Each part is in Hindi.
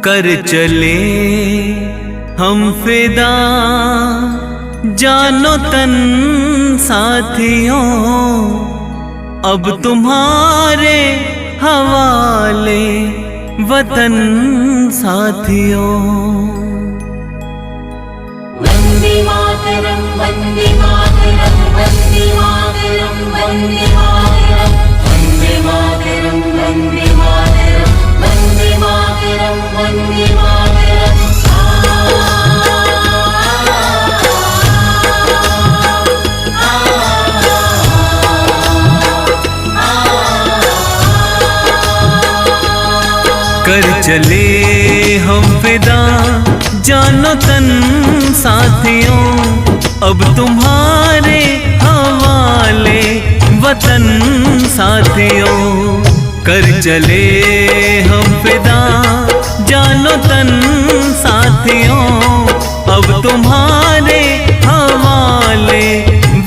कर चले हम फिदा जानो तन साथियों, अब तुम्हारे हवाले वतन साथियों। वंदे मातरम वंदे मातरम वंदे मातरम वंदे मातरम वंदे मातरम वंदे मातरम वंदे मातरम वंदे मातरम। कर चले हम फिदा जानो तन साथियों, अब तुम्हारे हवाले वतन साथियों। कर चले हम फिदा जानो तन साथियों, अब तुम्हारे हवाले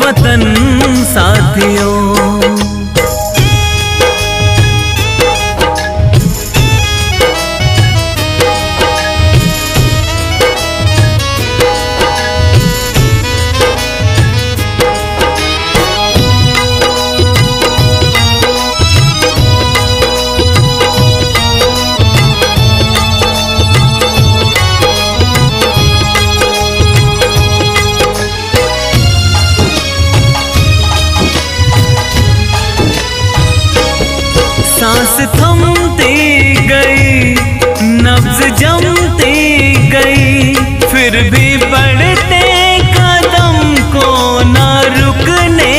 वतन साथियों। सांस थमती गई, नब्ज जमती गई, फिर भी बढ़ते कदम को न रुकने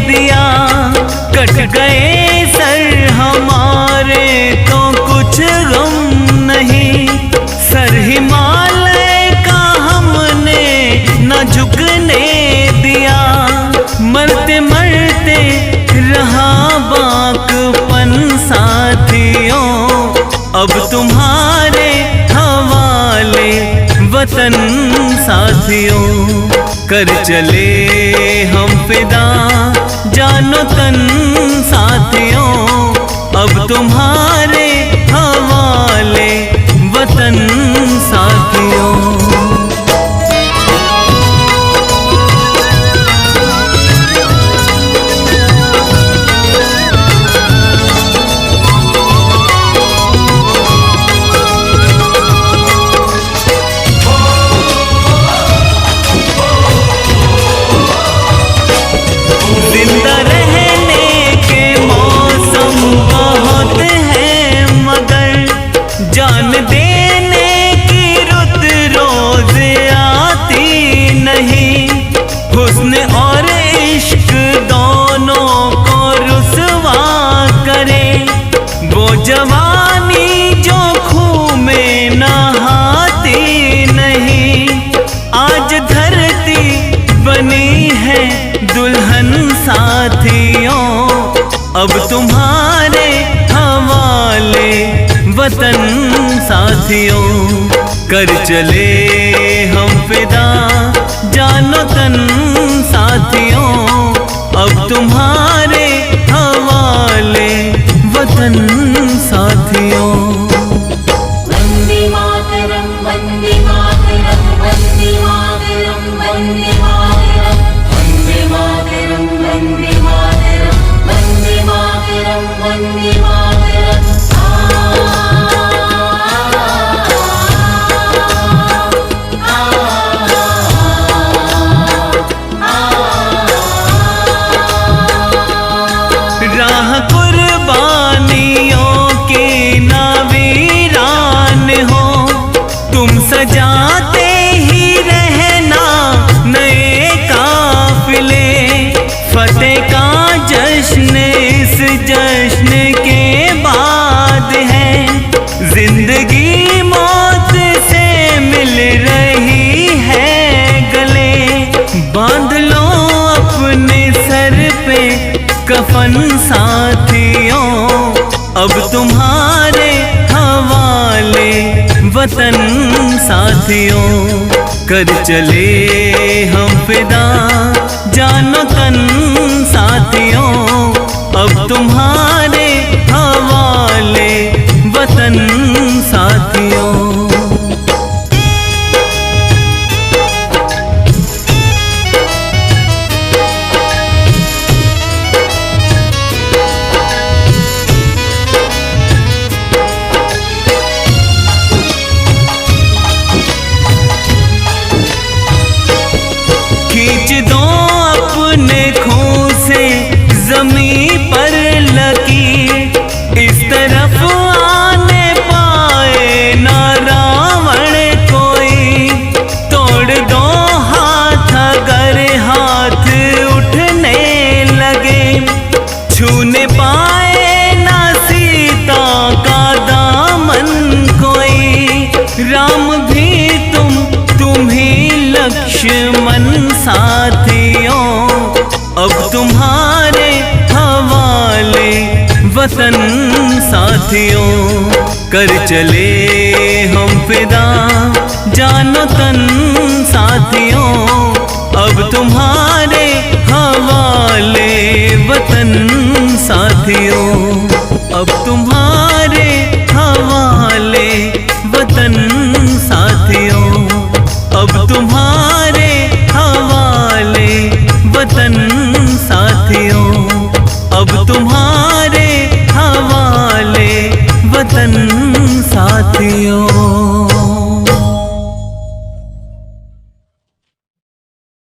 दिया। कट गए सर हमारे तो कुछ गम नहीं, सर हिमालय का हमने न झुकने दिया। मरते मरते रहा बाकपन साथियों, अब तुम्हारे हवाले वतन साथियों। कर चले हम फिदा जानो तन साथियों, अब तुम्हारे हवाले वतन साथियों। जिंदा रहने के मौसम बहुत है, मगर जान देने की रुत रोज आती नहीं। हुस्न और इश्क दोनों को रुसवा करे, वो जवानी जो खूह में नहाती नहीं। आज धरती बनी है दुल्हन साथियों, अब तुम्हारे हवाले वतन साथियों। कर चले हम फिदा जानो तन साथियों, अब तुम्हारे हवाले वतन साथियों। वंदे मातरम वंदे मातरम वंदे मातरम वंदे मातरम वंदे मातरम वंदे मातरम वंदे मातरम वंदे मातरम। राह कुर्बानियों की ना वीरान हो, तुम सजाते ही रहना नए काफिले। फतेह का जश्न इस जश्न के बाद है, जिंदगी मौत से मिल रही है गले। बांध लो अपने सर पे कफन साथियों, अब तुम्हारे हवाले वतन साथियों। कर चले हम फिदा जानो तन साथियों, अब तुम्हारे हवाले वतन साथियों। दुश्मन साथियों, अब तुम्हारे हवाले वतन साथियों। कर चले हम फिदा जानो तन साथियों, अब तुम्हारे हवाले वतन साथियों, अब तुम्हारे हवाले वतन साथियों, अब तुम्हारे हवाले वतन साथियों, अब तुम्हारे हवाले वतन साथियों।